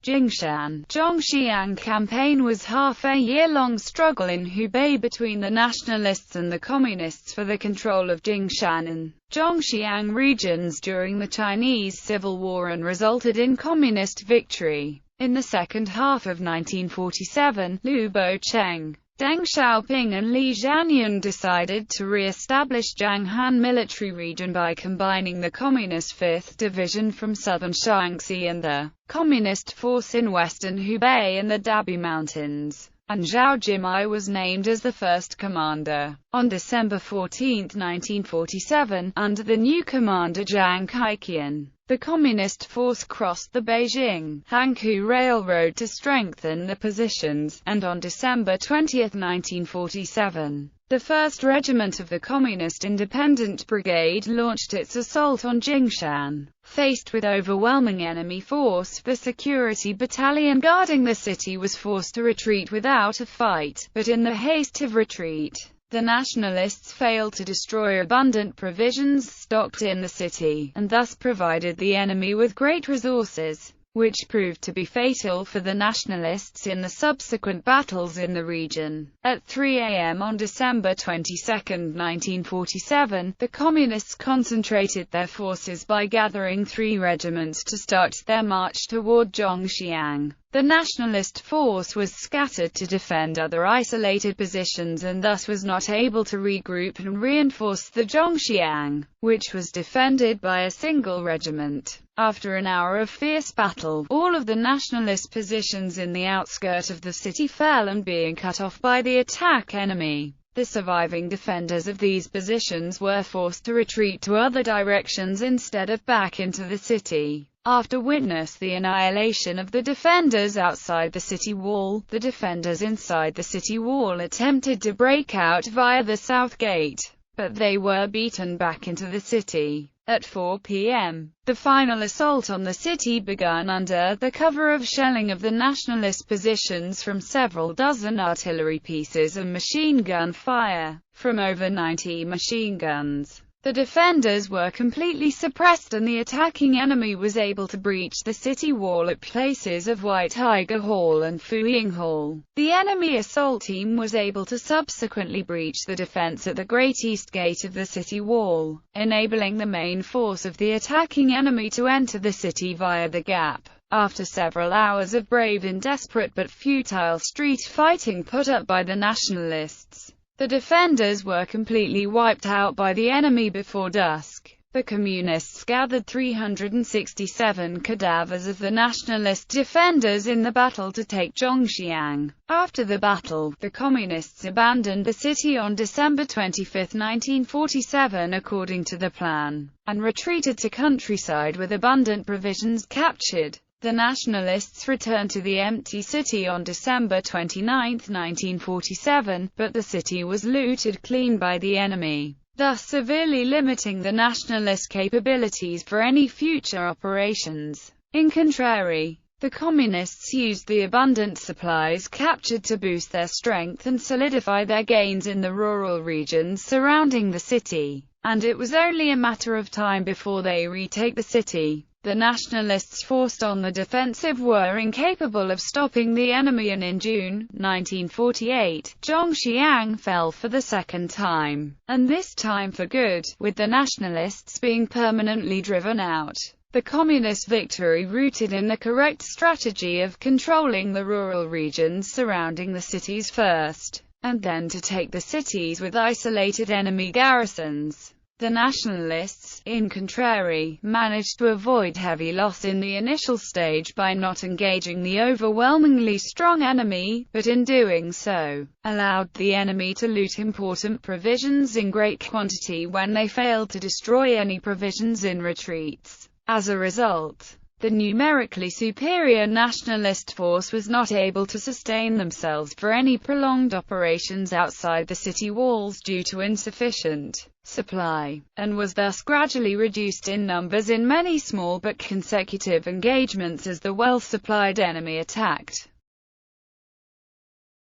Jingshan and Zhongxiang Campaign was half a year-long struggle in Hubei between the nationalists and the communists for the control of Jingshan and Zhongxiang regions during the Chinese Civil War and resulted in communist victory. In the second half of 1947, Liu Bocheng, Deng Xiaoping and Li Zhanyun decided to re-establish Jianghan military region by combining the Communist 5th Division from southern Shaanxi and the Communist force in western Hubei and the Dabi Mountains, and Zhao Jimai was named as the first commander. On December 14, 1947, under the new commander Jiang Kaikian, the Communist force crossed the Beijing-Hankou Railroad to strengthen the positions, and on December 20, 1947, the 1st Regiment of the Communist Independent Brigade launched its assault on Jingshan. Faced with overwhelming enemy force, the security battalion guarding the city was forced to retreat without a fight, but in the haste of retreat, the nationalists failed to destroy abundant provisions stocked in the city, and thus provided the enemy with great resources, which proved to be fatal for the nationalists in the subsequent battles in the region. At 3 a.m. on December 22, 1947, the Communists concentrated their forces by gathering 3 regiments to start their march toward Zhongxiang. The nationalist force was scattered to defend other isolated positions and thus was not able to regroup and reinforce the Zhongxiang, which was defended by a single regiment. After an hour of fierce battle, all of the nationalist positions in the outskirts of the city fell and being cut off by the attack enemy. The surviving defenders of these positions were forced to retreat to other directions instead of back into the city. After witness the annihilation of the defenders outside the city wall, the defenders inside the city wall attempted to break out via the south gate, but they were beaten back into the city. At 4 p.m., the final assault on the city began under the cover of shelling of the nationalist positions from several dozen artillery pieces and machine gun fire from over 90 machine guns. The defenders were completely suppressed and the attacking enemy was able to breach the city wall at places of White Tiger Hall and Fuying Hall. The enemy assault team was able to subsequently breach the defense at the Great East Gate of the city wall, enabling the main force of the attacking enemy to enter the city via the gap. After several hours of brave and desperate but futile street fighting put up by the nationalists, the defenders were completely wiped out by the enemy before dusk. The Communists gathered 367 cadavers of the nationalist defenders in the battle to take Zhongxiang. After the battle, the Communists abandoned the city on December 25, 1947 according to the plan, and retreated to countryside with abundant provisions captured. The nationalists returned to the empty city on December 29, 1947, but the city was looted clean by the enemy, thus severely limiting the nationalist capabilities for any future operations. In contrary, the Communists used the abundant supplies captured to boost their strength and solidify their gains in the rural regions surrounding the city, and it was only a matter of time before they retake the city. The nationalists forced on the defensive were incapable of stopping the enemy and in June 1948, Zhongxiang fell for the second time, and this time for good, with the nationalists being permanently driven out. The communist victory rooted in the correct strategy of controlling the rural regions surrounding the cities first, and then to take the cities with isolated enemy garrisons. The nationalists, in contrary, managed to avoid heavy loss in the initial stage by not engaging the overwhelmingly strong enemy, but in doing so, allowed the enemy to loot important provisions in great quantity when they failed to destroy any provisions in retreats. As a result, the numerically superior nationalist force was not able to sustain themselves for any prolonged operations outside the city walls due to insufficient supply, and was thus gradually reduced in numbers in many small but consecutive engagements as the well-supplied enemy attacked.